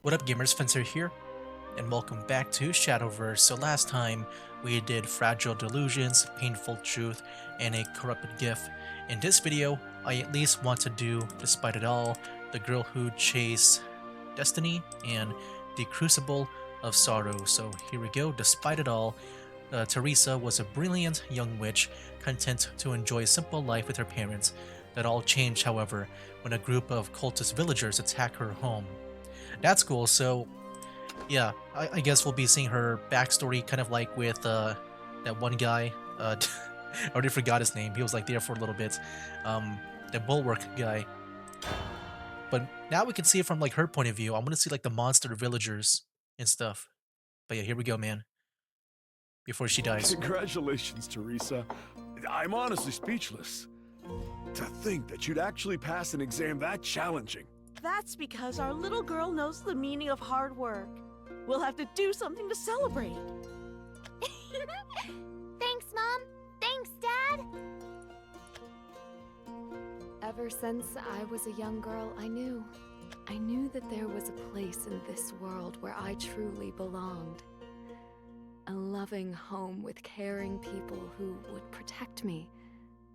What up gamers, Fencer here, and welcome back to Shadowverse. So last time we did Fragile Delusions, Painful Truth, and a Corrupted Gift. In this video, I at least want to do, despite it all, the Girl Who Chased Destiny and the Crucible of Sorrow. So here we go. Despite it all, Teresa was a brilliant young witch, content to enjoy a simple life with her parents. That all changed, however, when a group of cultist villagers attacked her home. That's cool. So, yeah, I guess we'll be seeing her backstory, kind of like with that one guy. I already forgot his name. He was like there for a little bit. The Bulwark guy. But now we can see it from like her point of view. I want to see like the monster villagers and stuff. But yeah, here we go, man. Before she dies. Congratulations, Teresa. I'm honestly speechless. To think that you'd actually pass an exam that challenging. That's because our little girl knows the meaning of hard work. We'll have to do something to celebrate. Thanks, Mom. Thanks, Dad. Ever since I was a young girl, I knew that there was a place in this world where I truly belonged. A loving home with caring people who would protect me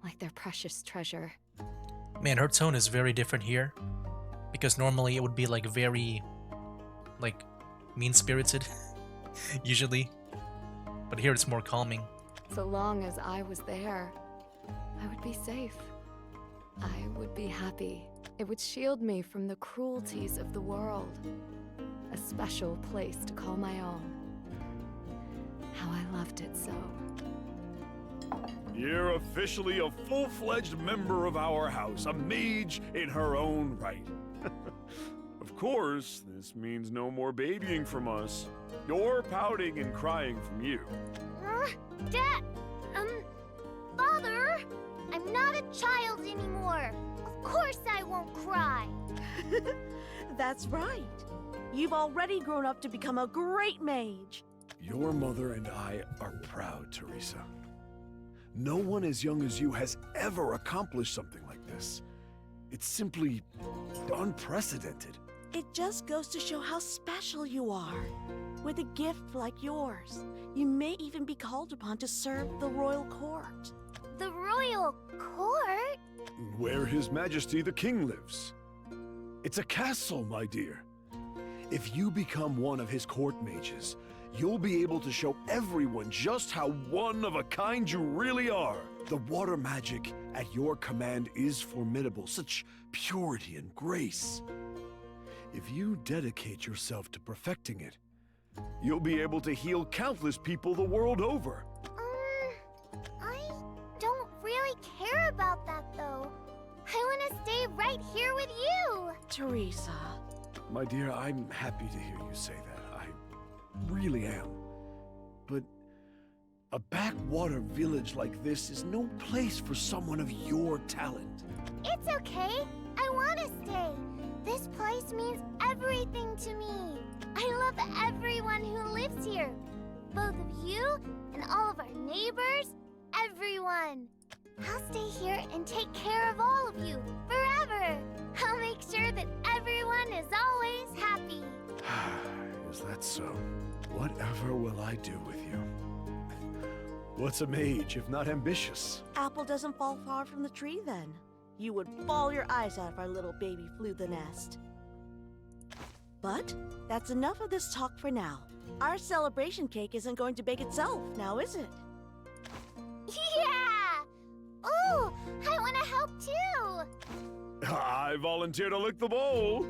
like their precious treasure. Man, her tone is very different here. Because normally it would be like very, like, mean-spirited, usually. But here it's more calming. So long as I was there, I would be safe. I would be happy. It would shield me from the cruelties of the world. A special place to call my own. How I loved it so. You're officially a full-fledged member of our house, a mage in her own right. Of course, this means no more babying from us, or pouting and crying from you. Dad, Father, I'm not a child anymore. Of course I won't cry. That's right. You've already grown up to become a great mage. Your mother and I are proud, Teresa. No one as young as you has ever accomplished something like this. It's simply unprecedented. It just goes to show how special you are. With a gift like yours, you may even be called upon to serve the royal court. The royal court? Where His Majesty the King lives. It's a castle, my dear. If you become one of his court mages, you'll be able to show everyone just how one-of-a-kind you really are. The water magic at your command is formidable, such purity and grace. If you dedicate yourself to perfecting it, you'll be able to heal countless people the world over. I don't really care about that, though. I want to stay right here with you. Teresa. My dear, I'm happy to hear you say that. I really am. But a backwater village like this is no place for someone of your talent. It's okay. I want to stay. This place means everything to me. I love everyone who lives here. Both of you and all of our neighbors, everyone. I'll stay here and take care of all of you forever. I'll make sure that everyone is always happy. Is that so? Whatever will I do with you? What's a mage if not ambitious? Apple doesn't fall far from the tree then. You would bawl your eyes out if our little baby flew the nest. But that's enough of this talk for now. Our celebration cake isn't going to bake itself, now is it? Yeah! Ooh, I want to help too! I volunteer to lick the bowl.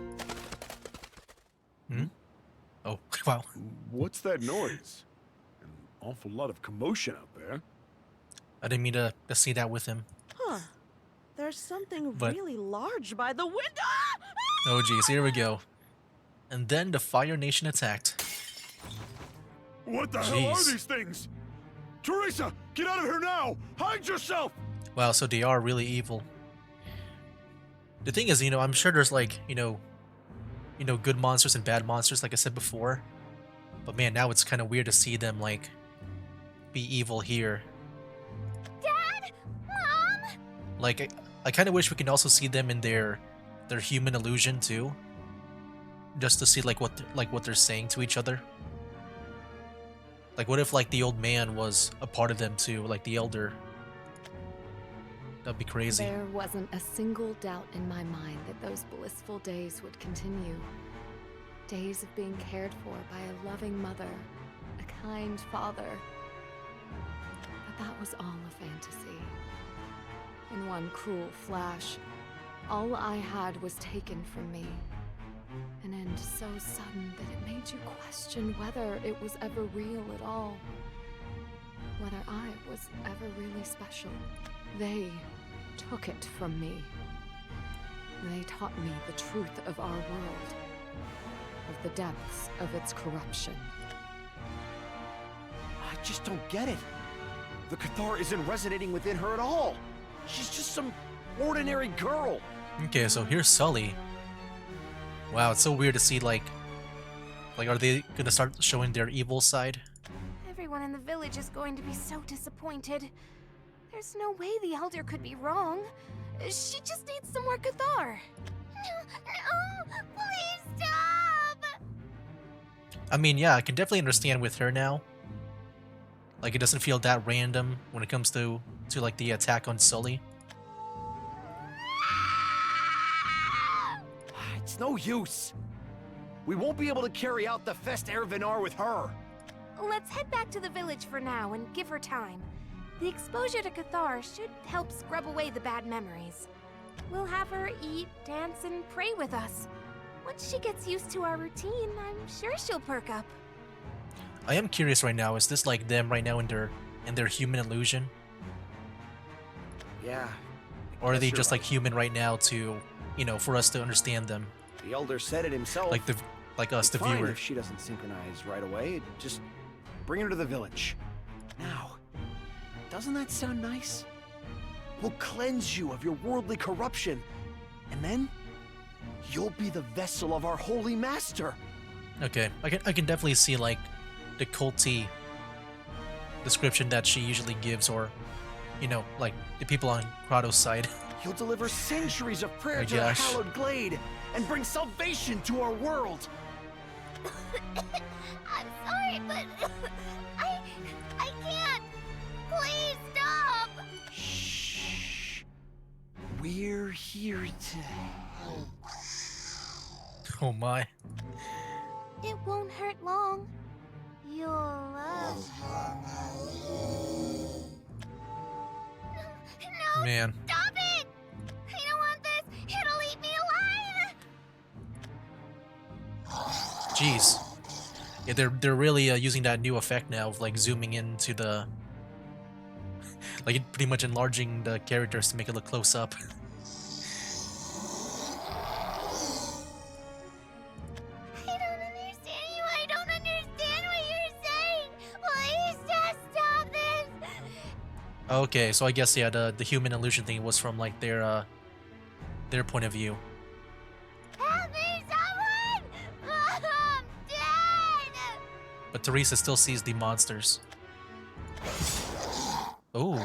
Oh, wow. What's that noise? An awful lot of commotion out there. I didn't mean to see that with him. Huh. There's something But- really large by the window. Oh geez, here we go. And then the Fire Nation attacked. What the hell are Jeez. these things? Teresa, get out of here now! Hide yourself! Wow, so they are really evil. The thing is, I'm sure there's like, good monsters and bad monsters, like I said before. But man, now it's kind of weird to see them, like, be evil here. Dad! Mom! Like, I kind of wish we can also see them in their human illusion, too. just to see like what they're saying to each other? Like, what if like the old man was a part of them too, like the elder? That'd be crazy. There wasn't a single doubt in my mind that those blissful days would continue. Days of being cared for by a loving mother, a kind father. But that was all a fantasy. In one cruel flash, all I had was taken from me. An end so sudden that it made you question whether it was ever real at all. Whether I was ever really special. They took it from me. They taught me the truth of our world. Of the depths of its corruption. I just don't get it. The Cathar isn't resonating within her at all. She's just some ordinary girl. Okay, so here's Sully. Wow, it's so weird to see like are they gonna start showing their evil side? Everyone in the village is going to be so disappointed. There's no way the Elder could be wrong. She just needs some more Cathar. No, please stop! I mean, yeah, I can definitely understand with her now. Like, it doesn't feel that random when it comes to like the attack on Sully. It's no use. We won't be able to carry out the Fest Ervinar with her. Let's head back to the village for now and give her time. The exposure to Cathar should help scrub away the bad memories. We'll have her eat, dance, and pray with us. Once she gets used to our routine, I'm sure she'll perk up. I am curious right now, is this like them right now in their human illusion? Yeah. Or are they just like human right now to, you know, for us to understand them? The Elder said it himself. Like us, It's the fine viewer. if she doesn't synchronize right away. Just bring her to the village. Now, doesn't that sound nice? We'll cleanse you of your worldly corruption. And then, you'll be the vessel of our holy master. Okay, I can definitely see like the culty description that she usually gives, or you know, like the people on Kratos' side. You'll deliver centuries of prayer My to the gosh. hallowed glade and bring salvation to our world. I'm sorry, but I can't. Please stop. Shh. We're here to help. Oh my. It won't hurt long. You'll love. No, Man. stop it! I don't want this. It'll eat me alive. Jeez. Yeah, they're really using that new effect now of like zooming into the, like pretty much enlarging the characters to make it look close up. I don't understand you. I don't understand what you're saying. Please just stop this. Okay, so I guess yeah, the human illusion thing was from like their point of view. Help me, someone! I'm dead. But Teresa still sees the monsters. Oh.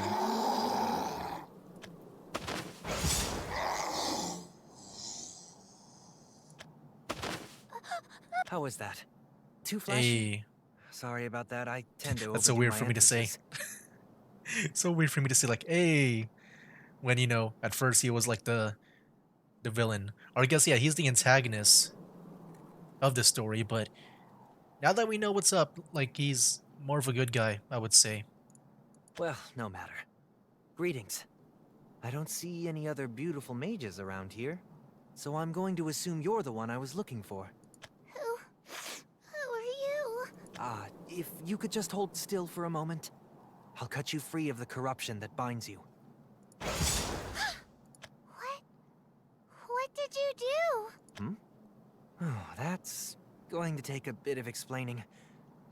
How was that? Too flashy? Hey. Sorry about that. I tend to That's so overdo weird my for me to say. emphasis. It's so weird for me to say like, hey, when you know, at first he was like the villain. Or I guess yeah, he's the antagonist of the story, but now that we know what's up, like he's more of a good guy, I would say. Well, no matter. Greetings. I don't see any other beautiful mages around here, so I'm going to assume you're the one I was looking for. Who are you? If you could just hold still for a moment, I'll cut you free of the corruption that binds you. What did you do? Oh, that's going to take a bit of explaining.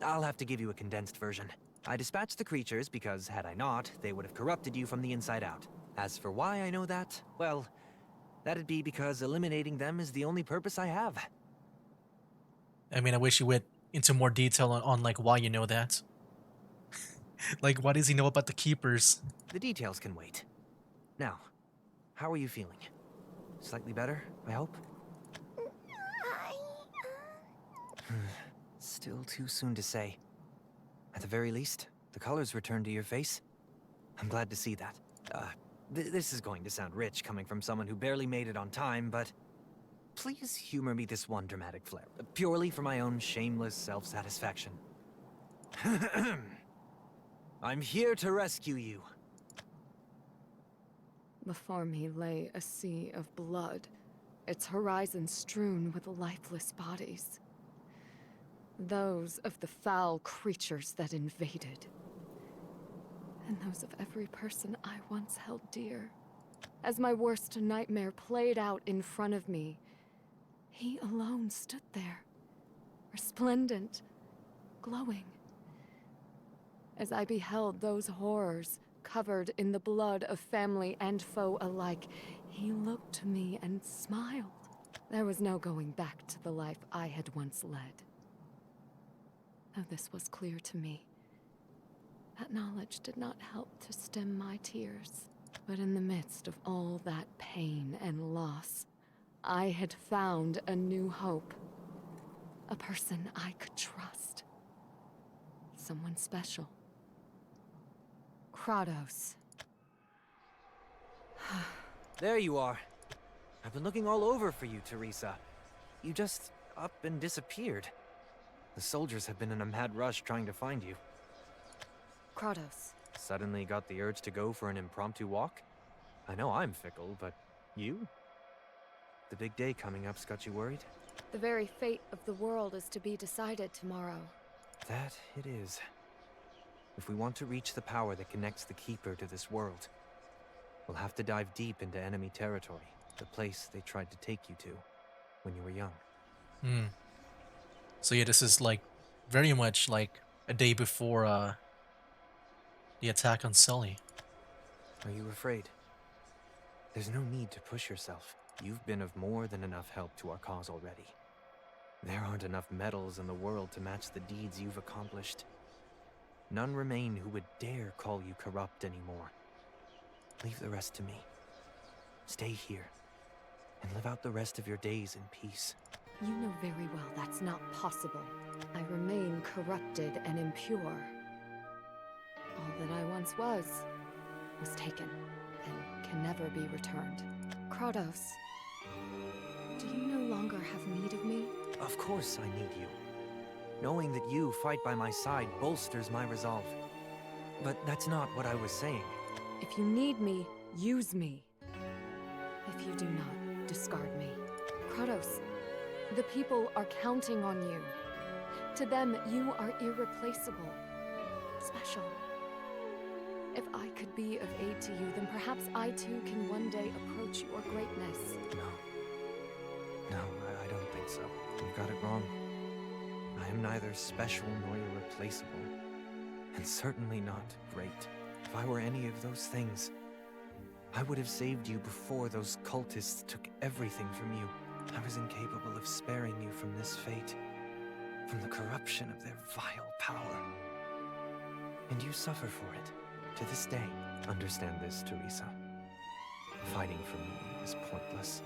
I'll have to give you a condensed version. I dispatched the creatures because, had I not, they would have corrupted you from the inside out. As for why I know that, well, that'd be because eliminating them is the only purpose I have. I mean, I wish you went into more detail on like why you know that. Like, what does he know about the keepers? The details can wait. Now, how are you feeling? Slightly better, I hope? Still too soon to say. At the very least, the colors return to your face. I'm glad to see that. This is going to sound rich coming from someone who barely made it on time, but please humor me this one dramatic flair, purely for my own shameless self-satisfaction. I'm here to rescue you. Before me lay a sea of blood, its horizon strewn with lifeless bodies. Those of the foul creatures that invaded. And those of every person I once held dear. As my worst nightmare played out in front of me, he alone stood there, resplendent, glowing. As I beheld those horrors covered in the blood of family and foe alike, he looked to me and smiled. There was no going back to the life I had once led. Though this was clear to me, that knowledge did not help to stem my tears. But in the midst of all that pain and loss, I had found a new hope. A person I could trust. Someone special. Kratos. There you are. I've been looking all over for you, Teresa. You just up and disappeared. The soldiers have been in a mad rush trying to find you. Kratos. Suddenly got the urge to go for an impromptu walk? I know I'm fickle, but you? The big day coming up's got you worried? The very fate of the world is to be decided tomorrow. That it is. If we want to reach the power that connects the Keeper to this world, we'll have to dive deep into enemy territory, the place they tried to take you to when you were young. So yeah, this is like very much like a day before the attack on Sully. Are you afraid? There's no need to push yourself. You've been of more than enough help to our cause already. There aren't enough medals in the world to match the deeds you've accomplished. None remain who would dare call you corrupt anymore. Leave the rest to me. Stay here, and live out the rest of your days in peace. You know very well that's not possible. I remain corrupted and impure. All that I once was taken, and can never be returned. Kratos, do you no longer have need of me? Of course I need you. Knowing that you fight by my side bolsters my resolve. But that's not what I was saying. If you need me, use me. If you do not, discard me. Kratos, the people are counting on you. To them, you are irreplaceable. Special. If I could be of aid to you, then perhaps I too can one day approach your greatness. No, I don't think so. You've got it wrong. I am neither special nor irreplaceable. And certainly not great. If I were any of those things, I would have saved you before those cultists took everything from you. I was incapable of sparing you from this fate, from the corruption of their vile power. And you suffer for it, to this day. Understand this, Teresa. Fighting for me is pointless.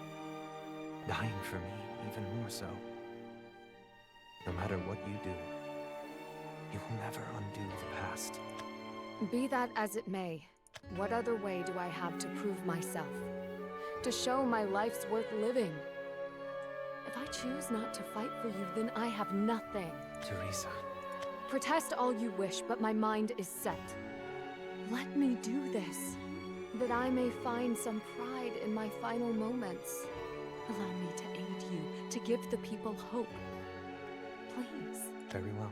Dying for me, even more so. No matter what you do, you will never undo the past. Be that as it may, what other way do I have to prove myself? To show my life's worth living? If I choose not to fight for you, then I have nothing. Teresa. Protest all you wish, but my mind is set. Let me do this, that I may find some pride in my final moments. Allow me to aid you, to give the people hope. Please. Very well.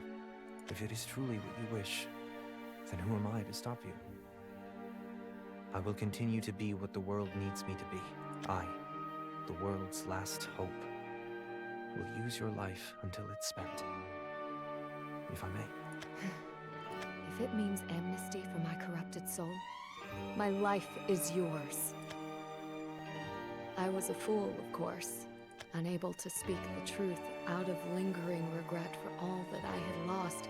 If it is truly what you wish, then who am I to stop you? I will continue to be what the world needs me to be. I, the world's last hope, will use your life until it's spent. If I may. If it means amnesty for my corrupted soul, my life is yours. I was a fool, of course, unable to speak the truth out of lingering regret for all that I had lost.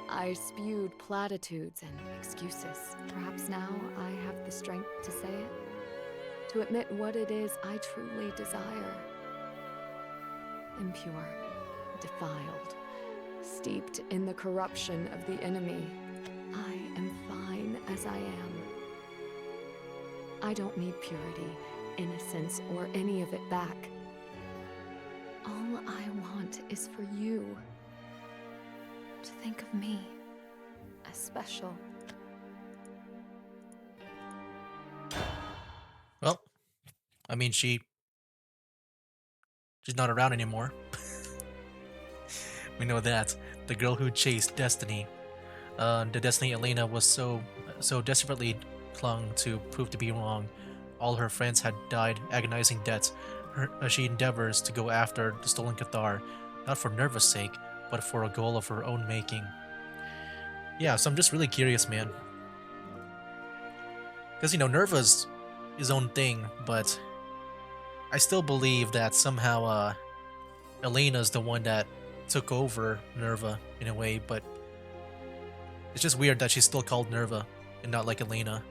I spewed platitudes and excuses. Perhaps now I have the strength to say it, to admit what it is I truly desire. Impure, defiled, steeped in the corruption of the enemy. I am fine as I am. I don't need purity, innocence, or any of it back. All I want is for you to think of me as special. Well, I mean, she's not around anymore. We know that. The girl who chased Destiny. The Destiny Elena was so desperately clung to prove to be wrong. All her friends had died agonizing deaths. She endeavors to go after the stolen Cathar, not for Nerva's sake, but for a goal of her own making. Yeah, so I'm just really curious, man. Because, Nerva's his own thing, but I still believe that somehow Elena's the one that took over Nerva in a way, but it's just weird that she's still called Nerva and not like Elena.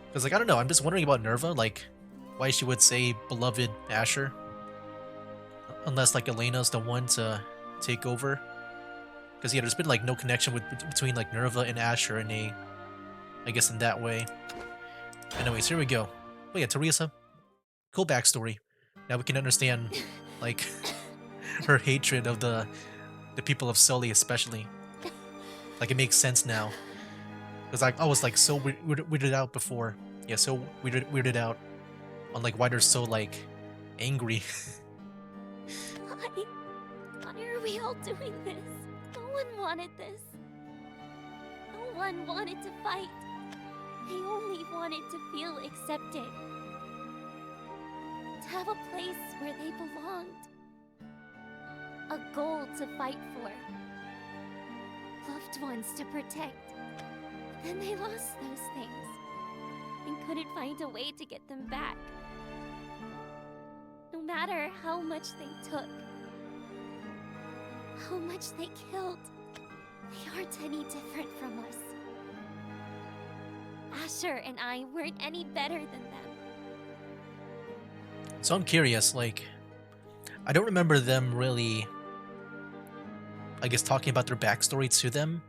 Because, I don't know, I'm just wondering about Nerva, why she would say beloved Asher. Unless, Elena's the one to take over. Because, yeah, there's been, no connection between, Nerva and Asher in I guess in that way. Anyways, here we go. Oh yeah, Teresa. Cool backstory. Now we can understand, her hatred of the people of Sully especially. It makes sense now. Because I was so weirded out before. Yeah, so weirded out on why they're so angry. Why are we all doing this? No one wanted this. No one wanted to fight. They only wanted to feel accepted. To have a place where they belonged. A goal to fight for. Loved ones to protect. Then they lost those things. And couldn't find a way to get them back. No matter how much they took. How much they killed. They aren't any different from us. Asher and I weren't any better than them. So I'm curious, I don't remember them really, I guess, talking about their backstory to them.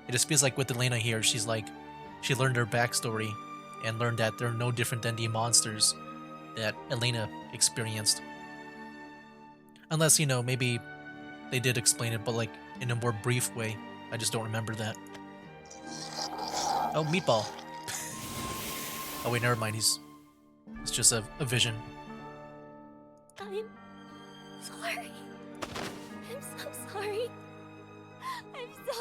It just feels like with Elena here, she learned her backstory and learned that they're no different than the monsters that Elena experienced. Unless, maybe they did explain it, but in a more brief way. I just don't remember that. Oh, Meatball. Oh wait, never mind, it's just a vision. I'm sorry. I'm so sorry. I'm so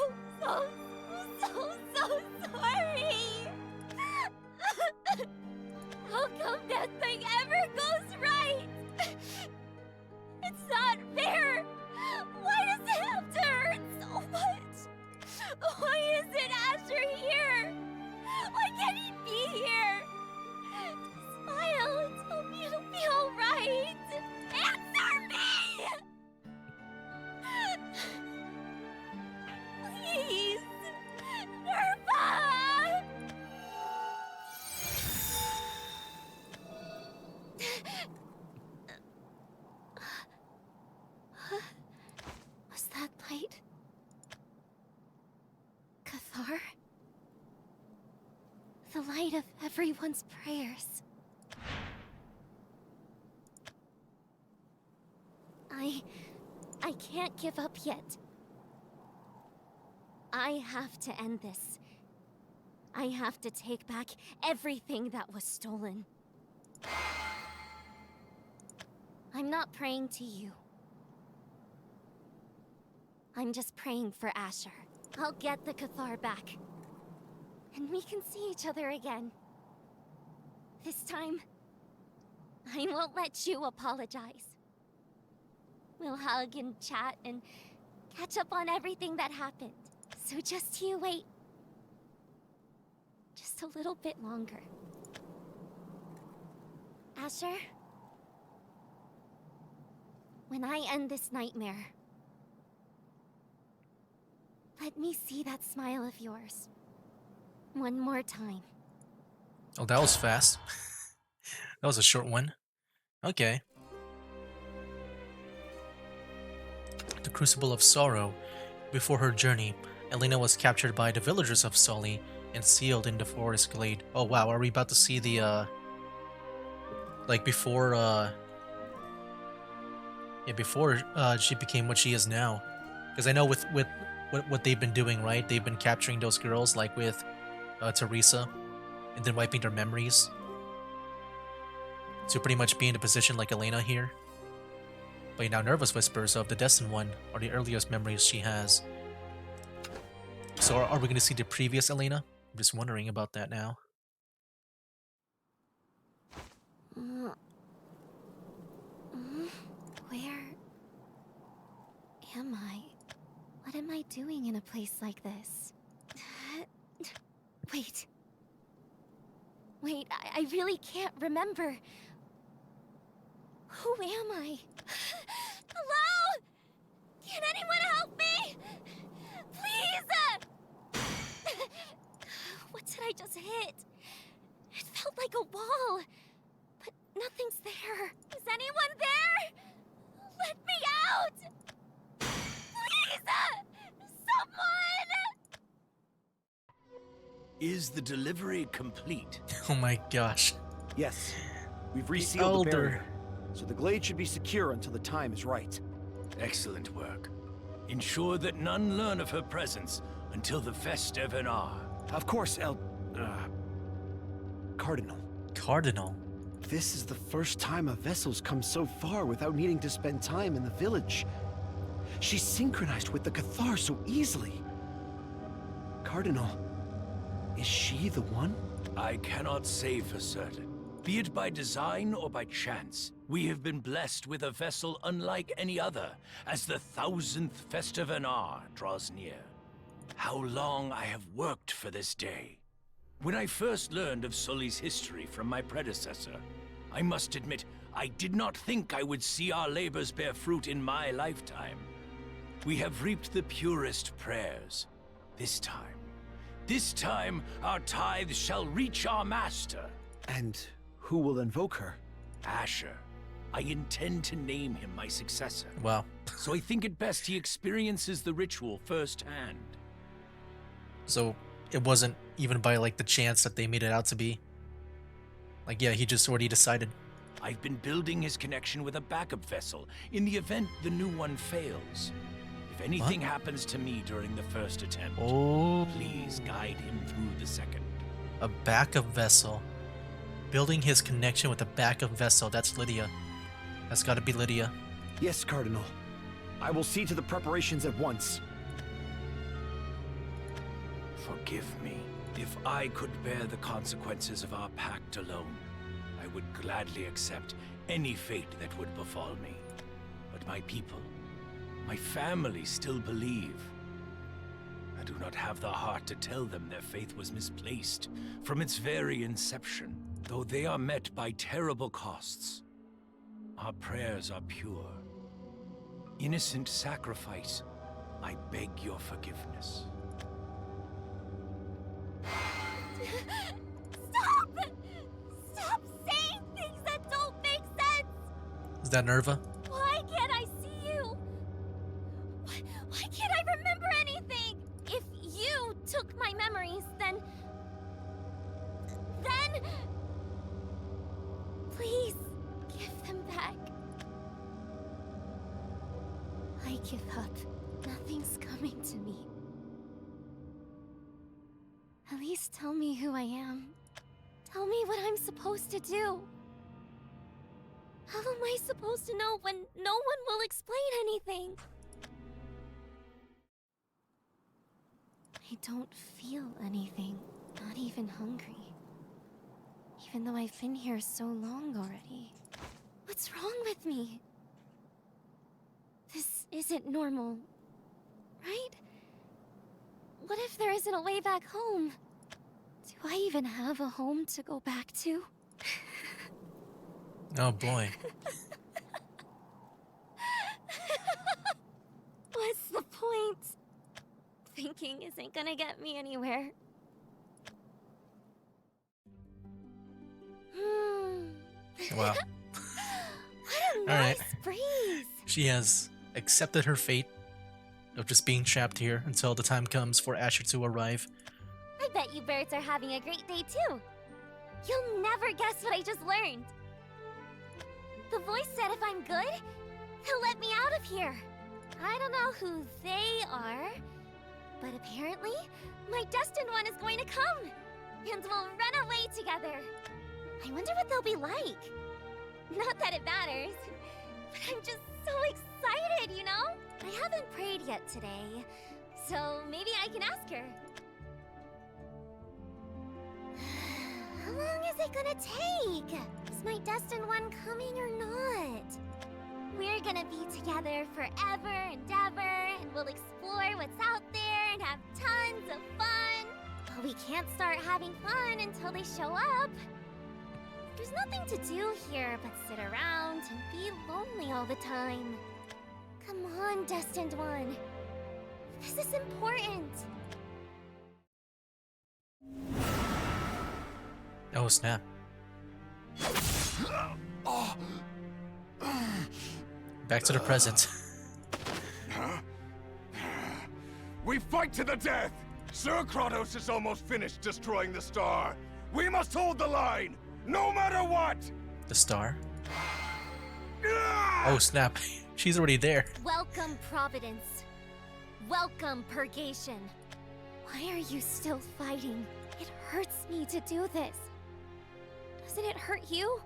sorry. How come nothing ever goes right? It's not fair. Why does it have to hurt so much? Why isn't Asher here? Why can't he be here? Smile and tell me it'll be alright. Answer me! Please! Nerva! Was that light? Cathar? The light of everyone's prayers. I can't give up yet. I have to end this. I have to take back everything that was stolen. I'm not praying to you. I'm just praying for Asher. I'll get the Cathar back. And we can see each other again. This time, I won't let you apologize. We'll hug and chat and catch up on everything that happened. So just you wait. Just a little bit longer. Asher? When I end this nightmare, let me see that smile of yours. One more time. Oh, that was fast. That was a short one. Okay. Crucible of Sorrow. Before her journey, Elena was captured by the villagers of Sully and sealed in the forest glade. Oh wow, are we about to see the like before yeah, before she became what she is now? Because I know with what they've been doing, right? They've been capturing those girls, like with Teresa, and then wiping their memories. To pretty much be in a position like Elena here. But now Nervous whispers of the Destined One are the earliest memories she has. So are we going to see the previous Elena? I'm just wondering about that now. Where am I? What am I doing in a place like this? Wait. I really can't remember. Who am I? Hello? Can anyone help me? Please! What did I just hit? It felt like a wall. But nothing's there. Is anyone there? Let me out! Please! Someone! Is the delivery complete? Oh my gosh. Yes, we've resealed the Elder. barrier, so the glade should be secure until the time is right. Excellent work. Ensure that none learn of her presence until the Festa Venar. Of course, Cardinal. Cardinal? This is the first time a vessel's come so far without needing to spend time in the village. She's synchronized with the Cathar so easily. Cardinal, is she the one? I cannot say for certain. Be it by design or by chance, we have been blessed with a vessel unlike any other, as the 1000th Festa Venar draws near. How long I have worked for this day. When I first learned of Sully's history from my predecessor, I must admit I did not think I would see our labors bear fruit in my lifetime. We have reaped the purest prayers. This time, our tithes shall reach our master. And who will invoke her? Asher. I intend to name him my successor. Wow. So I think it best he experiences the ritual firsthand. So it wasn't even by like the chance that they made it out to be. Like, yeah, he just already decided. I've been building his connection with a backup vessel in the event the new one fails. If anything happens to me during the first attempt, please guide him through the second. A backup vessel. Building his connection with a backup vessel. That's Lydia. That's gotta be Lydia. Yes, Cardinal. I will see to the preparations at once. Forgive me. If I could bear the consequences of our pact alone, I would gladly accept any fate that would befall me. But my people, my family still believe. I do not have the heart to tell them their faith was misplaced from its very inception. Though they are met by terrible costs, our prayers are pure. Innocent sacrifice, I beg your forgiveness. Stop! Stop saying things that don't make sense! Is that Nerva? Why can't I see you? Why can't I remember anything? If you took my memories, then... Please, give them back. I give up. Nothing's coming to me. At least tell me who I am. Tell me what I'm supposed to do. How am I supposed to know when no one will explain anything? I don't feel anything, not even hungry. Even though I've been here so long already. What's wrong with me? This isn't normal, right? What if there isn't a way back home? Do I even have a home to go back to? Oh boy. What's the point? Thinking isn't gonna get me anywhere. Wow. What a nice Alright. breeze! She has accepted her fate of just being trapped here until the time comes for Asher to arrive. I bet you birds are having a great day too. You'll never guess what I just learned. The voice said if I'm good, he'll let me out of here. I don't know who they are, but apparently my destined one is going to come, and we'll run away together. I wonder what they'll be like. Not that it matters, but I'm just so excited, you know? I haven't prayed yet today, so maybe I can ask her. How long is it gonna take? Is my destined one coming or not? We're gonna be together forever and ever, and we'll explore what's out there and have tons of fun. But we can't start having fun until they show up. There's nothing to do here but sit around and be lonely all the time. Come on, destined one. This is important. Oh, snap. Back to the present. We fight to the death! Sir Kratos is almost finished destroying the star. We must hold the line, no matter what! The star? Oh, snap. She's already there. Welcome, Providence. Welcome, Purgation. Why are you still fighting? It hurts me to do this. Doesn't it hurt you?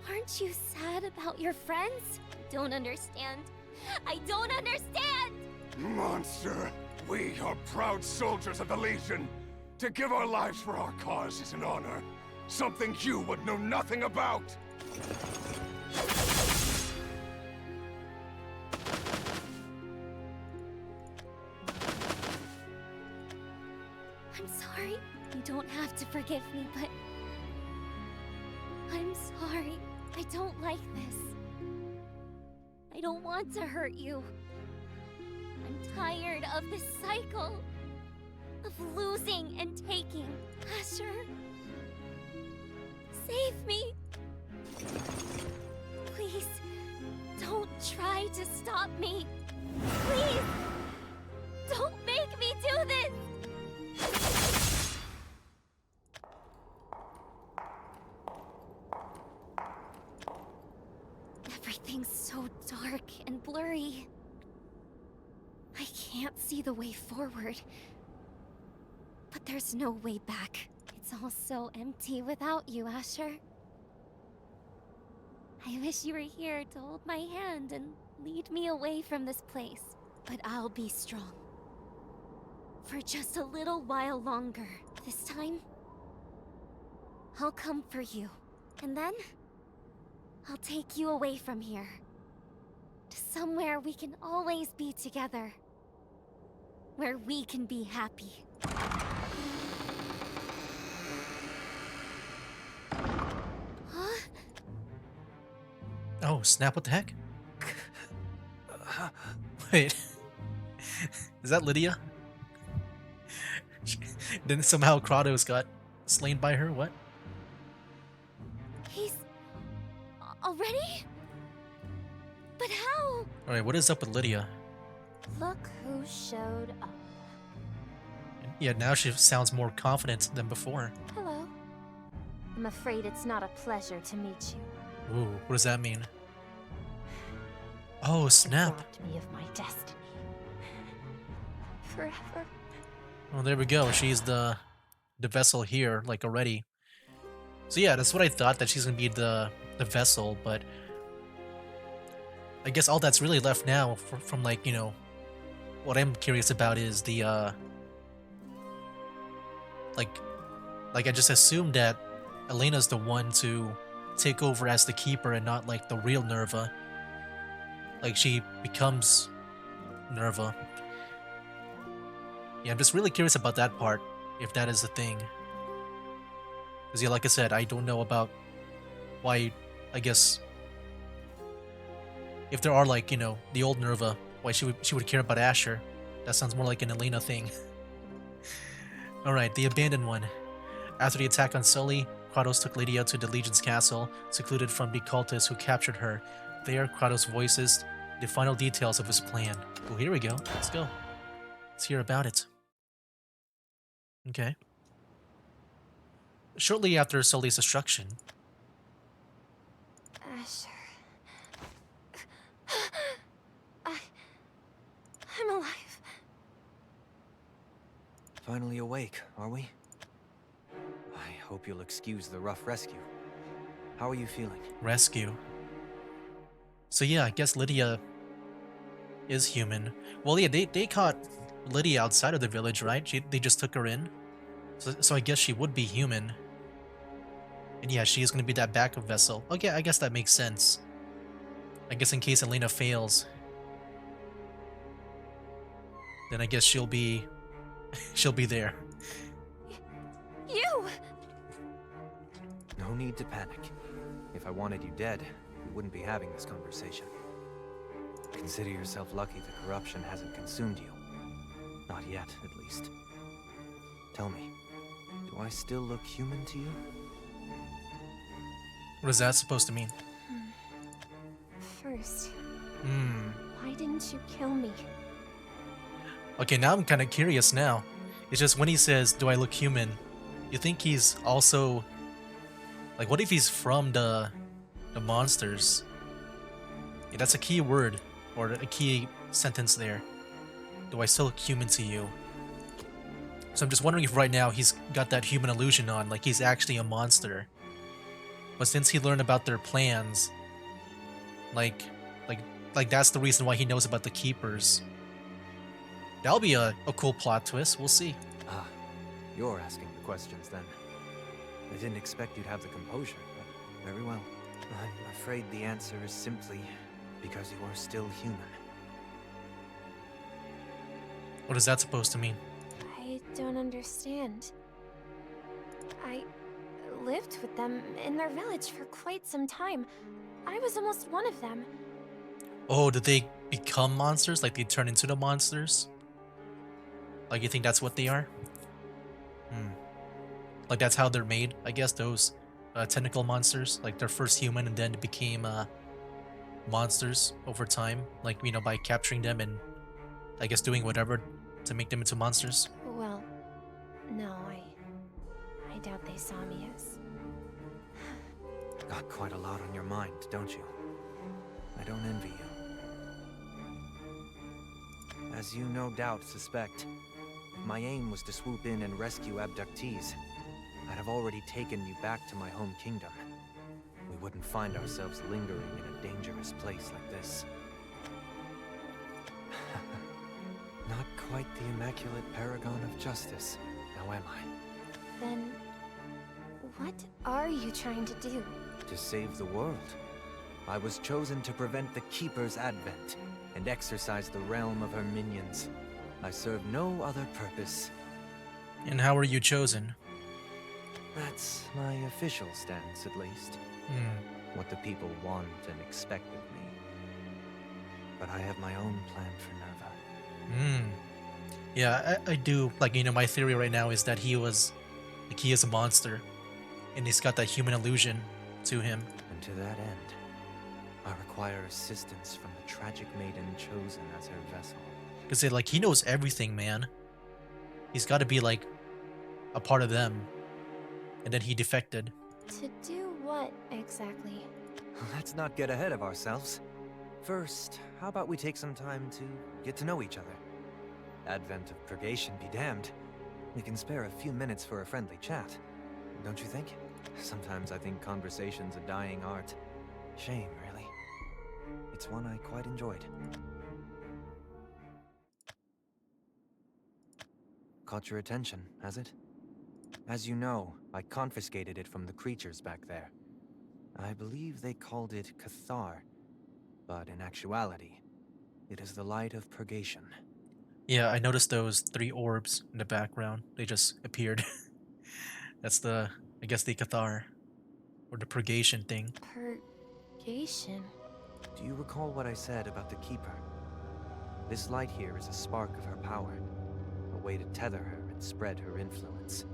Aren't you sad about your friends? I don't understand. I don't understand! Monster, we are proud soldiers of the Legion. To give our lives for our cause is an honor. Something you would know nothing about. I'm sorry. You don't have to forgive me, but... I'm sorry. I don't like this. I don't want to hurt you. I'm tired of this cycle of losing and taking. Asher, save me. Please, don't try to stop me. Please, don't make me do this. Everything's so dark and blurry. I can't see the way forward. But there's no way back. It's all so empty without you, Asher. I wish you were here to hold my hand and lead me away from this place. But I'll be strong. For just a little while longer. This time, I'll come for you. And then, I'll take you away from here. To somewhere we can always be together. Where we can be happy. Huh? Oh, snap, what the heck? Wait. Is that Lydia? Then somehow Kratos got slain by her? What? He's... already? But how? Alright, what is up with Lydia? Look who showed up. Yeah, now she sounds more confident than before. Hello. I'm afraid it's not a pleasure to meet you. Ooh, what does that mean? Oh, snap. Robbed me of my destiny. Forever. Oh, there we go. She's the vessel here, like, already. So yeah, that's what I thought, that she's gonna be the vessel, but... I guess all that's really left now from like, you know... What I'm curious about is the, Like I just assumed that Elena's the one to take over as the keeper and not, like, the real Nerva. Like, she becomes Nerva. Yeah, I'm just really curious about that part, if that is the thing. Because, yeah, like I said, I don't know about why, I guess, if there are, like, you know, the old Nerva, why she would care about Asher. That sounds more like an Elena thing. Alright, the Abandoned One. After the attack on Sully, Kratos took Lydia to the Legion's castle, secluded from the cultists who captured her. There, Kratos voices the final details of his plan. Well, here we go. Let's go. Let's hear about it. Okay. Shortly after Sully's destruction, Asher. I'm alive. Finally awake, are we? I hope you'll excuse the rough rescue. How are you feeling? rescue. So yeah, I guess Lydia is human. Well, yeah, they caught Lydia outside of the village, right? They just took her in. So I guess she would be human. And yeah, she is going to be that backup vessel. Okay, I guess that makes sense. I guess in case Elena fails, then I guess she'll be there. You! No need to panic. If I wanted you dead, we wouldn't be having this conversation. Consider yourself lucky the corruption hasn't consumed you. Not yet, at least. Tell me, do I still look human to you? What is that supposed to mean? First, Hmm. why didn't you kill me? Okay, now I'm kind of curious now. It's just when he says, "Do I look human?" You think he's also like, what if he's from the monsters? Yeah, that's a key word or a key sentence there. Do I still look human to you? So I'm just wondering if right now he's got that human illusion on, like he's actually a monster. But since he learned about their plans, like that's the reason why he knows about the keepers. That'll be a cool plot twist. We'll see. Ah, you're asking the questions then. I didn't expect you'd have the composure, but very well. I'm afraid the answer is simply because you are still human. What is that supposed to mean? I don't understand. I lived with them in their village for quite some time. I was almost one of them. Oh, did they become monsters? Like they turn into the monsters? Like you think that's what they are? Like that's how they're made, I guess, those tentacle monsters. Like they're first human and then became monsters over time. Like, you know, by capturing them and I guess doing whatever to make them into monsters. Well, no, I doubt they saw me as... Got quite a lot on your mind, don't you? I don't envy you. As you no doubt suspect, if my aim was to swoop in and rescue abductees, I'd have already taken you back to my home kingdom. We wouldn't find ourselves lingering in a dangerous place like this. Not quite the immaculate paragon of justice, now am I? Then... what are you trying to do? To save the world. I was chosen to prevent the Keeper's advent and exercise the realm of her minions. I serve no other purpose. And how were you chosen? That's my official stance, at least. What the people want and expect of me. But I have my own plan for Nerva. Yeah, I do. Like, you know, my theory right now is that he is a monster. And he's got that human illusion to him. And to that end, I require assistance from the tragic maiden chosen as her vessel. Because like he knows everything, man. He's got to be like a part of them. And then he defected. To do what, exactly? Let's not get ahead of ourselves. First, how about we take some time to get to know each other? Advent of purgation be damned. We can spare a few minutes for a friendly chat. Don't you think? Sometimes I think conversation's a dying art. Shame, really. It's one I quite enjoyed. Caught your attention, has it? As you know, I confiscated it from the creatures back there. I believe they called it Cathar, but in actuality, it is the light of purgation. Yeah, I noticed those 3 orbs in the background. They just appeared. That's I guess the Cathar. Or the purgation thing. Purgation? Do you recall what I said about the Keeper? This light here is a spark of her power, a way to tether her and spread her influence.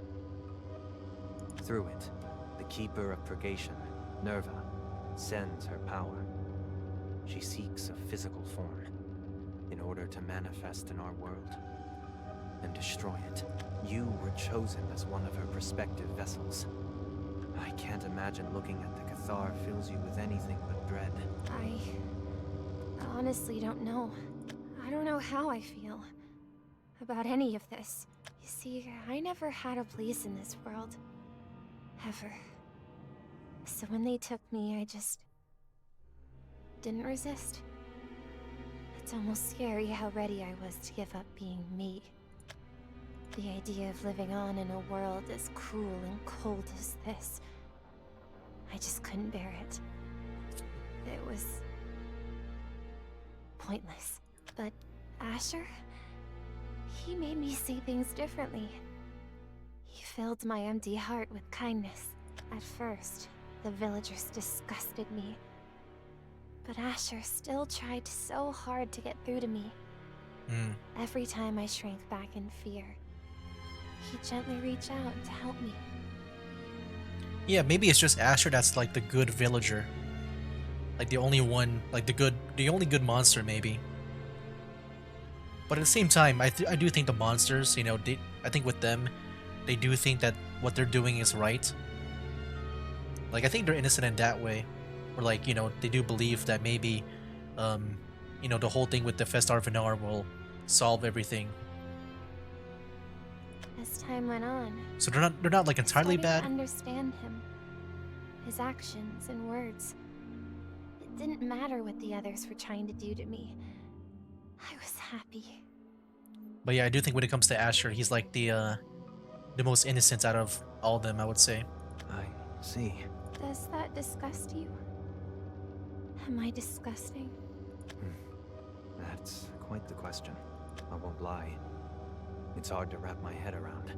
Through it, the Keeper of Purgation, Nerva, sends her power. She seeks a physical form in order to manifest in our world and destroy it. You were chosen as one of her prospective vessels. I can't imagine looking at the Cathar fills you with anything but dread. I honestly don't know. I don't know how I feel about any of this. You see, I never had a place in this world. Ever. So when they took me, I just didn't resist. It's almost scary how ready I was to give up being me. The idea of living on in a world as cruel and cold as this, I just couldn't bear it. It was pointless. But Asher, he made me see things differently. He filled my empty heart with kindness. At first, the villagers disgusted me. But Asher still tried so hard to get through to me. Every time I shrank back in fear, he gently reached out to help me. Yeah, maybe it's just Asher that's like the good villager. Like the only one, like the only good monster maybe. But at the same time, I do think the monsters, you know, I think with them, they do think that what they're doing is right. Like, I think they're innocent in that way. Or like, you know, they do believe that maybe, you know, the whole thing with the Festar Venar will solve everything. As time went on, So they're not like I entirely started bad. to understand him, his actions and words. It didn't matter what the others were trying to do to me. I was happy. But yeah, I do think when it comes to Asher, he's like the most innocent out of all of them, I would say. I see. Does that disgust you? Am I disgusting? That's quite the question. I won't lie. It's hard to wrap my head around.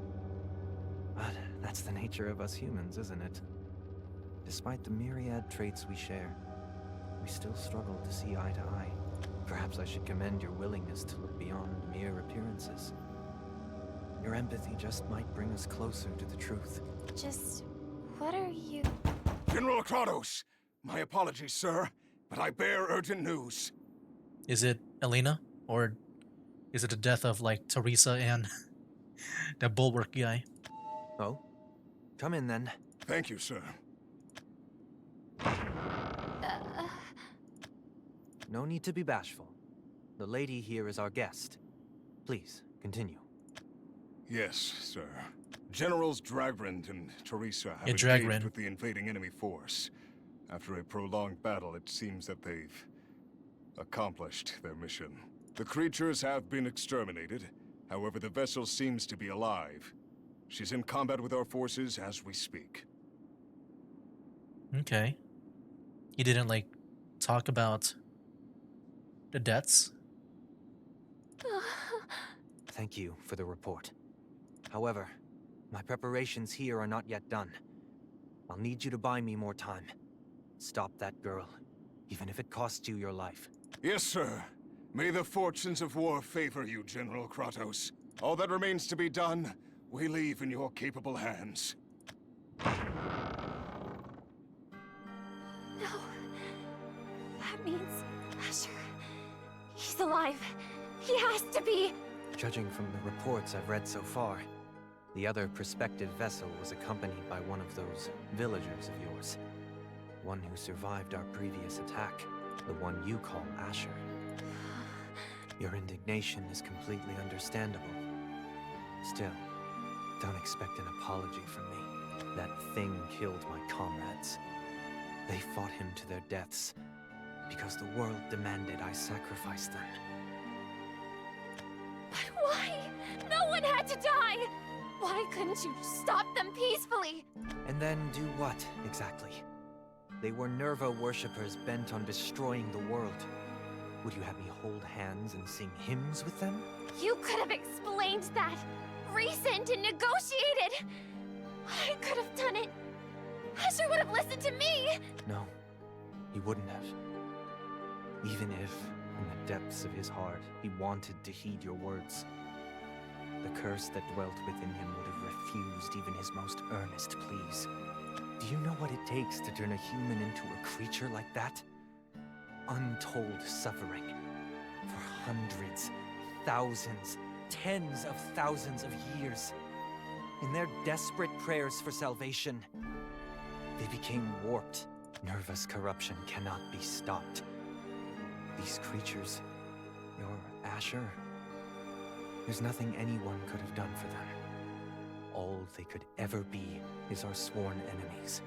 But that's the nature of us humans, isn't it? Despite the myriad traits we share, we still struggle to see eye to eye. Perhaps I should commend your willingness to look beyond mere appearances. Your empathy just might bring us closer to the truth. Just, what are you... General Kratos! My apologies, sir, but I bear urgent news. Is it Elena? Or is it the death of like Teresa and that bulwark guy? Oh? Come in then. Thank you, sir. No need to be bashful. The lady here is our guest. Please, continue. Yes, sir. Generals Dragrind and Teresa have Yeah, engaged Dragrind. with the invading enemy force. After a prolonged battle, it seems that they've accomplished their mission. The creatures have been exterminated. However, the vessel seems to be alive. She's in combat with our forces as we speak. Okay. He didn't like talk about the deaths? Thank you for the report. However, my preparations here are not yet done. I'll need you to buy me more time. Stop that girl, even if it costs you your life. Yes, sir. May the fortunes of war favor you, General Kratos. All that remains to be done, we leave in your capable hands. No. That means Asher. He's alive. He has to be. Judging from the reports I've read so far, the other prospective vessel was accompanied by one of those villagers of yours. One who survived our previous attack, the one you call Asher. Your indignation is completely understandable. Still, don't expect an apology from me. That thing killed my comrades. They fought him to their deaths because the world demanded I sacrifice them. But why? No one had to die! Why couldn't you stop them peacefully? And then do what, exactly? They were Nerva worshippers bent on destroying the world. Would you have me hold hands and sing hymns with them? You could have explained that, reasoned and negotiated. I could have done it. Asher would have listened to me. No, he wouldn't have. Even if, in the depths of his heart, he wanted to heed your words. The curse that dwelt within him would have refused even his most earnest pleas. Do you know what it takes to turn a human into a creature like that? untold suffering for hundreds, thousands, tens of thousands of years. In their desperate prayers for salvation, they became warped. Nerva's corruption cannot be stopped. These creatures, your Asher, there's nothing anyone could have done for them. All they could ever be is our sworn enemies.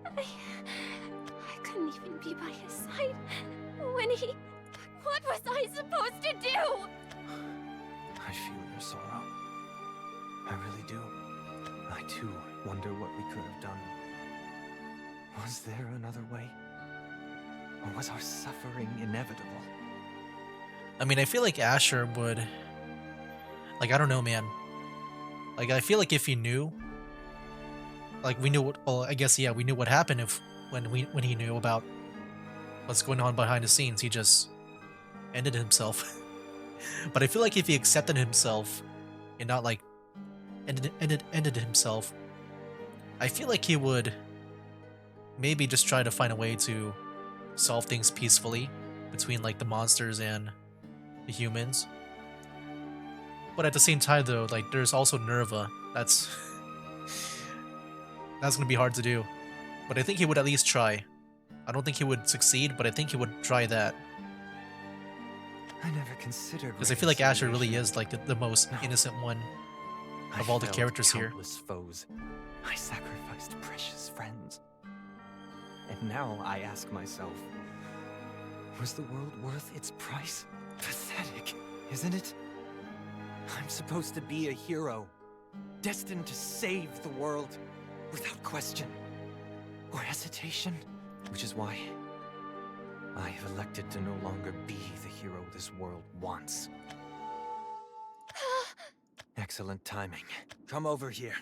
I couldn't even be by his side when he... What was I supposed to do? I feel your sorrow. I really do. I too wonder what we could have done. Was there another way? Or was our suffering inevitable? I mean, I feel like Asher would... Like, I don't know, man. Like, I feel like if he knew... Like, we knew what... Well, I guess, yeah, we knew what happened when he knew about what's going on behind the scenes. He just ended himself. But I feel like if he accepted himself and not, like, ended himself, I feel like he would maybe just try to find a way to solve things peacefully between, like, the monsters and the humans. But at the same time, though, like, there's also Nerva. That's gonna be hard to do. But I think he would at least try. I don't think he would succeed, but I think he would try that. I never considered. Because I feel like Asher really is, like, the most innocent one of all the characters here. Foes. I sacrificed precious friends. And now I ask myself, was the world worth its price? Pathetic, isn't it? I'm supposed to be a hero, destined to save the world, without question or hesitation. Which is why I have elected to no longer be the hero this world wants. Excellent timing. Come over here.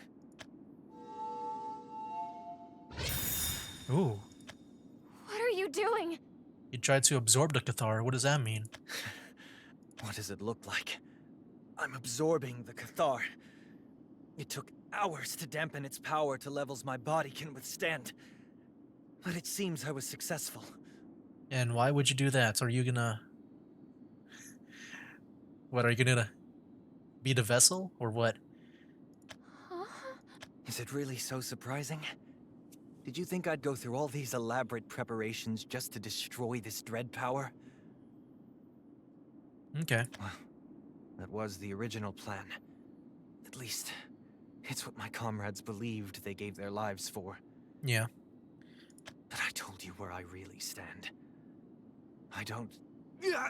Ooh. What are you doing? He tried to absorb the Cathar. What does that mean? What does it look like? I'm absorbing the Cathar. It took hours to dampen its power to levels my body can withstand. But it seems I was successful. And why would you do that? Are you gonna... What, are you gonna be the vessel, or what? Huh? Is it really so surprising? Did you think I'd go through all these elaborate preparations just to destroy this dread power? Okay. Well, that was the original plan. At least, it's what my comrades believed they gave their lives for. Yeah. But I told you where I really stand. I don't... Yeah,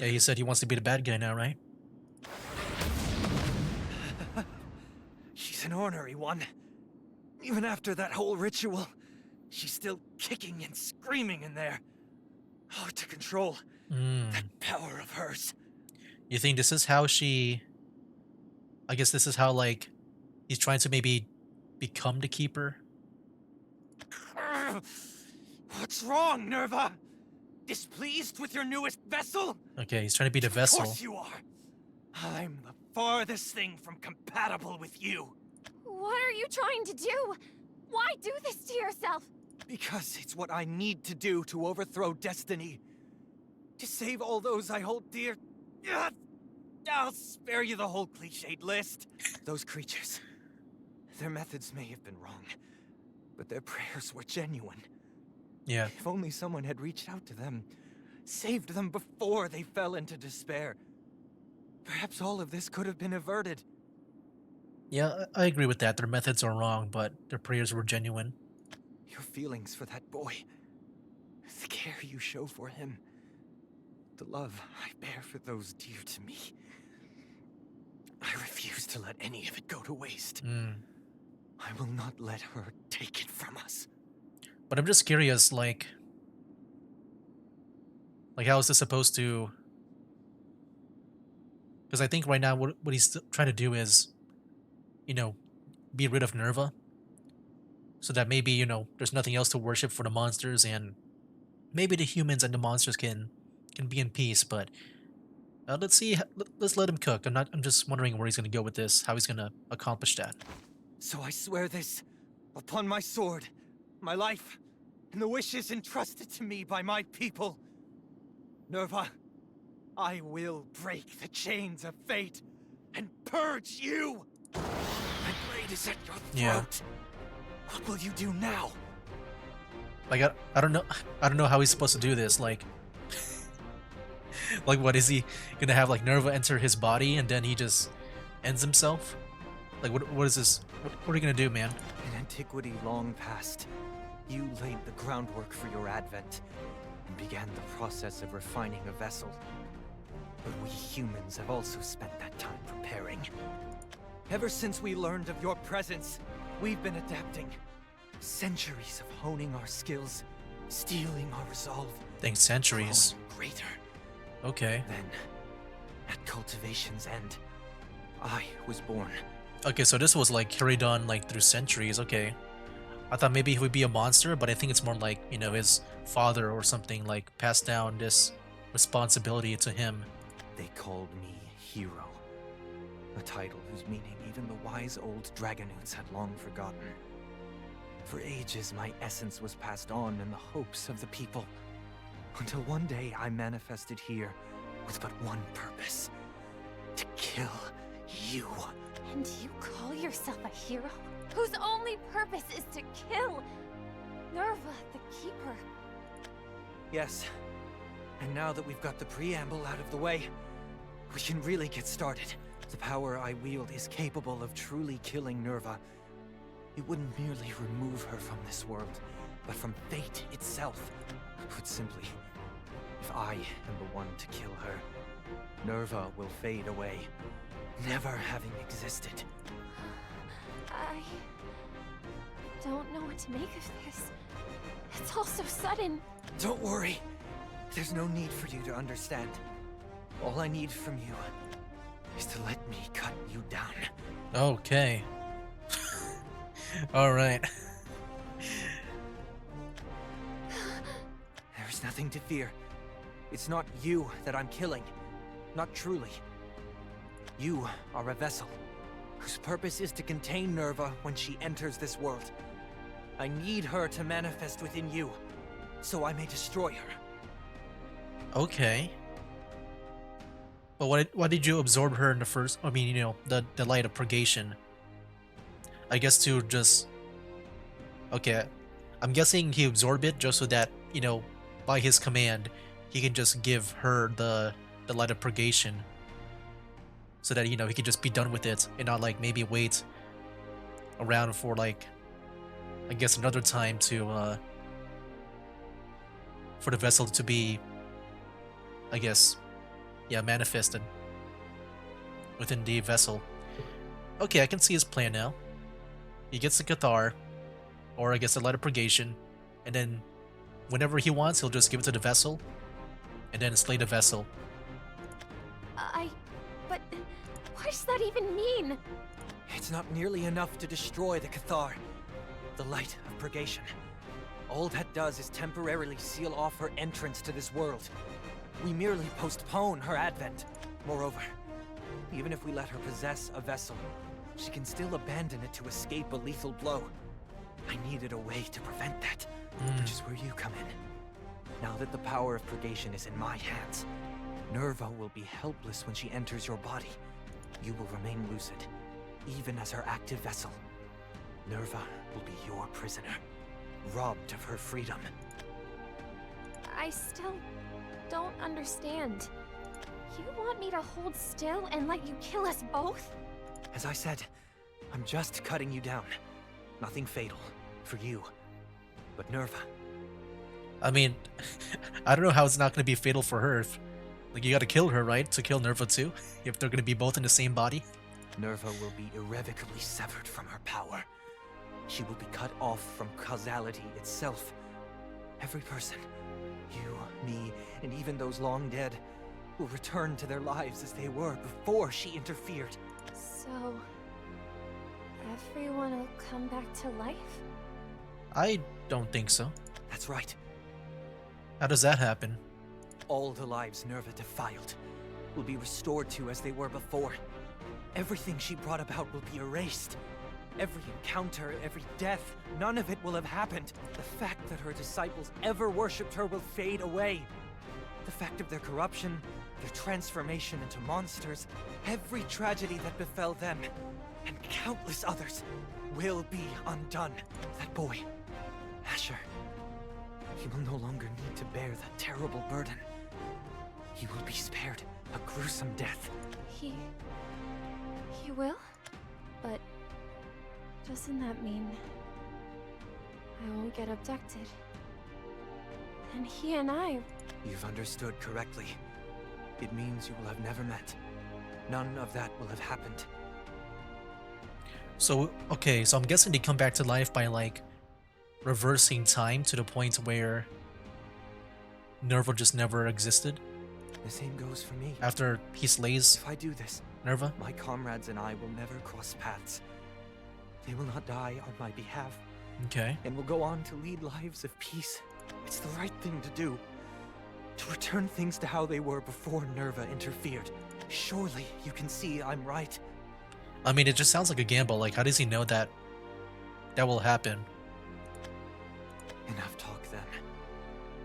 Yeah, he said he wants to be the bad guy now, right? She's an ornery one. Even after that whole ritual, she's still kicking and screaming in there. Hard to control. That power of hers. You think this is how she... I guess this is how, like, he's trying to maybe become the Keeper? What's wrong, Nerva? Displeased with your newest vessel? Okay, he's trying to be the vessel. Of course you are. I'm the farthest thing from compatible with you. What are you trying to do? Why do this to yourself? Because it's what I need to do to overthrow destiny. To save all those I hold dear. I'll spare you the whole cliched list. Those creatures. Their methods may have been wrong, but their prayers were genuine. Yeah. If only someone had reached out to them, saved them before they fell into despair. Perhaps all of this could have been averted. Yeah, I agree with that. Their methods are wrong, but their prayers were genuine. Your feelings for that boy, the care you show for him, the love I bear for those dear to me. I refuse to let any of it go to waste. I will not let her take it from us. But I'm just curious, like how is this supposed to... Because I think right now what he's trying to do is, you know, be rid of Nerva. So that maybe, you know, there's nothing else to worship for the monsters, and maybe the humans and the monsters can be in peace. But let's see. Let's let him cook. I'm just wondering where he's going to go with this. How he's going to accomplish that. So I swear this, upon my sword, my life, and the wishes entrusted to me by my people. Nerva, I will break the chains of fate and purge you! My blade is at your throat. Yeah. What will you do now? Like I don't know how he's supposed to do this. Like like what is he gonna have like Nerva enter his body and then he just ends himself? Like what is this? What are you gonna do, man? In antiquity long past, you laid the groundwork for your advent and began the process of refining a vessel. But we humans have also spent that time preparing. Ever since we learned of your presence, we've been adapting. Centuries of honing our skills, steeling our resolve. Think centuries. growing greater. Okay. Then, at cultivation's end, I was born. Okay, so this was like carried on like through centuries. Okay. I thought maybe he would be a monster, but I think it's more like, you know, his father or something, like passed down this responsibility to him. They called me Hero, a title whose meaning even the wise old Dragonoots had long forgotten. For ages, my essence was passed on in the hopes of the people, until one day I manifested here with but one purpose: to kill you. And you call yourself a hero? Whose only purpose is to kill Nerva, the Keeper. Yes, and now that we've got the preamble out of the way, we can really get started. The power I wield is capable of truly killing Nerva. It wouldn't merely remove her from this world, but from fate itself. Put simply, if I am the one to kill her, Nerva will fade away, never having existed. I don't know what to make of this. It's all so sudden. Don't worry. There's no need for you to understand. All I need from you is to let me cut you down. Okay. All right. There's nothing to fear. It's not you that I'm killing. Not truly. You are a vessel, whose purpose is to contain Nerva when she enters this world. I need her to manifest within you, so I may destroy her. Okay. But why did you absorb her in the first? I mean, you know, the light of purgation. I guess to just. Okay, I'm guessing he absorbed it just so that, you know, by his command, he can just give her the light of purgation, so that, you know, he can just be done with it and not like maybe wait around for like, I guess, another time to for the vessel to be, I guess, yeah, manifested within the vessel. Okay, I can see his plan now. He gets the Cathar, or I guess the light of purgation, and then whenever he wants, he'll just give it to the vessel, and then slay the vessel. But what does that even mean? It's not nearly enough to destroy the Cathar, the light of purgation. All that does is temporarily seal off her entrance to this world. We merely postpone her advent. Moreover, even if we let her possess a vessel, she can still abandon it to escape a lethal blow. I needed a way to prevent that, which is where you come in. Now that the power of purgation is in my hands, Nerva will be helpless when she enters your body. You will remain lucid, even as her active vessel. Nerva will be your prisoner, robbed of her freedom. I still don't understand. You want me to hold still and let you kill us both? As I said, I'm just cutting you down. Nothing fatal for you, but Nerva. I mean, I don't know how it's not going to be fatal for her. Like, you got to kill her, right? To kill Nerva too? If they're going to be both in the same body? Nerva will be irrevocably severed from her power. She will be cut off from causality itself. Every person, you, me, and even those long dead, will return to their lives as they were before she interfered. So, everyone will come back to life? I don't think so. That's right. How does that happen? All the lives Nerva defiled will be restored to as they were before. Everything she brought about will be erased. Every encounter, every death, none of it will have happened. The fact that her disciples ever worshipped her will fade away. The fact of their corruption, their transformation into monsters, every tragedy that befell them, and countless others, will be undone. That boy, Asher, he will no longer need to bear that terrible burden. He will be spared a gruesome death. He will? But doesn't that mean I won't get abducted? And he and I... You've understood correctly. It means you will have never met. None of that will have happened. So, okay, so I'm guessing they come back to life by, like, reversing time to the point where Nerva just never existed The same goes for me. after he slays If I do this, Nerva. my comrades and I will never cross paths. They will not die on my behalf, Okay. and will go on to lead lives of peace. It's the right thing to do. To return things to how they were before Nerva interfered. Surely you can see I'm right. I mean, it just sounds like a gamble. Like, how does he know that that will happen? Enough talk then.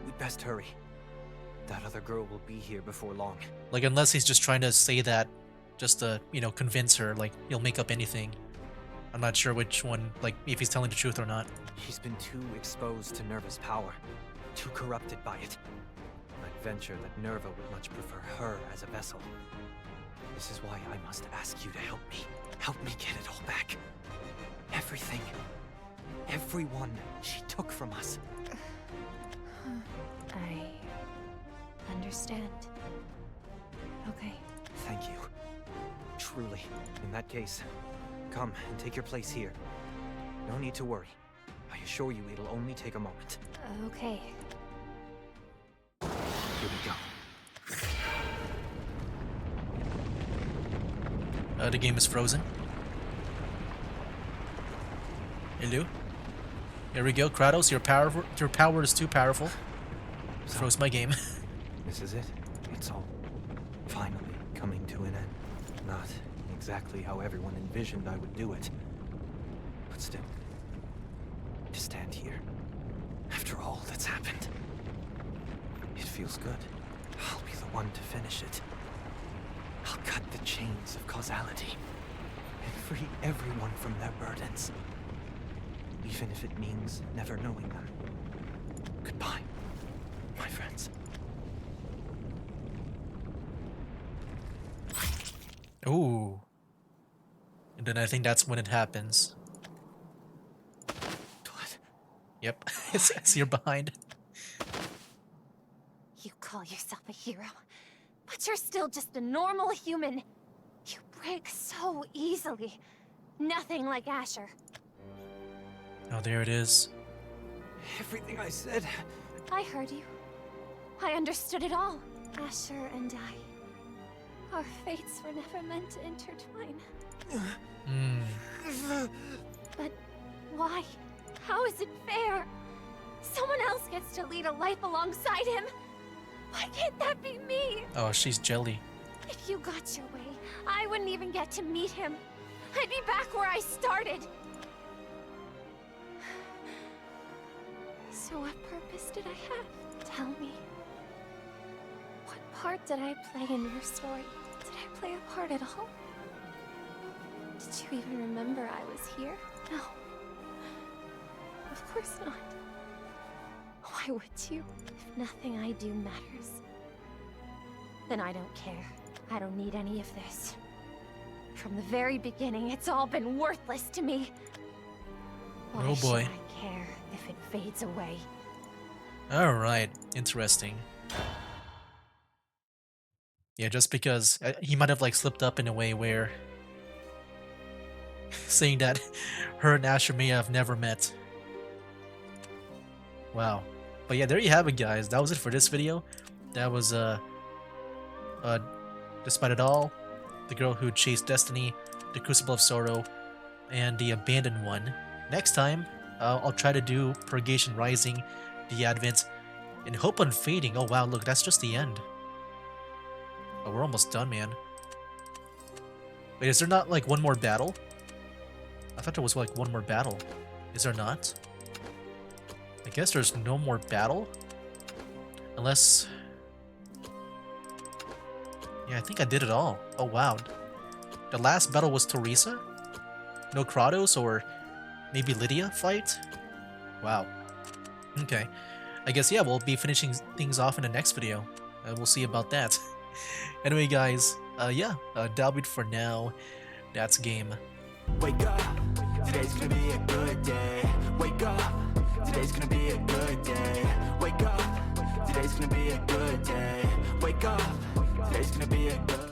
We'd best hurry. That other girl will be here before long. Like, unless he's just trying to say that just to, you know, convince her, like, he'll make up anything. I'm not sure which one, like, if he's telling the truth or not. She's been too exposed to Nerva's power, too corrupted by it. I'd venture that Nerva would much prefer her as a vessel. This is why I must ask you to help me. Help me get it all back. Everything. Everyone she took from us. I understand. Okay. Thank you. Truly. In that case, come and take your place here. No need to worry. I assure you it'll only take a moment. Okay. Here we go. The game is frozen. Hello? Here we go, Kratos. Your power is too powerful. So, Froze my game. this is it. It's all finally coming to an end. Not exactly how everyone envisioned I would do it. But still, to stand here, after all that's happened, it feels good. I'll be the one to finish it. I'll cut the chains of causality and free everyone from their burdens. Even if it means never knowing them. Goodbye, my friends. Ooh. And then I think that's when it happens. What? Yep. It's you're behind. You call yourself a hero, but you're still just a normal human. You break so easily. Nothing like Asher. Oh, there it is. Everything I said. I heard you. I understood it all. Asher and I. Our fates were never meant to intertwine. But why? How is it fair? Someone else gets to lead a life alongside him. Why can't that be me? Oh, she's jelly. If you got your way, I wouldn't even get to meet him. I'd be back where I started. So what purpose did I have? Tell me. What part did I play in your story? Did I play a part at all? Did you even remember I was here? No. Of course not. Why would you? If nothing I do matters, then I don't care. I don't need any of this. From the very beginning, it's all been worthless to me. Why Oh boy. should I care if it fades away? Alright, interesting. Yeah, just because he might have like slipped up in a way where saying that her and Asher may have never met. Wow. But yeah, there you have it, guys. That was it for this video. That was Despite It All, The Girl Who Chased Destiny, The Crucible of Sorrow, and The Abandoned One. Next time, I'll try to do Purgation Rising, The Advent, and Hope Unfading. Oh wow, look, that's just the end. Oh, we're almost done, man. Wait, is there not like one more battle? I thought there was like one more battle. Is there not? I guess there's no more battle? Unless... Yeah, I think I did it all. Oh wow. The last battle was Teresa? No Kratos or maybe Lydia fight? Wow. Okay. I guess, yeah, we'll be finishing things off in the next video. We'll see about that. Anyway, guys, yeah, that'll be it for now. That's game. Wake up, today's gonna be a good day. Wake up, today's gonna be a good day. Wake up, today's gonna be a good day. Wake up, today's gonna be a good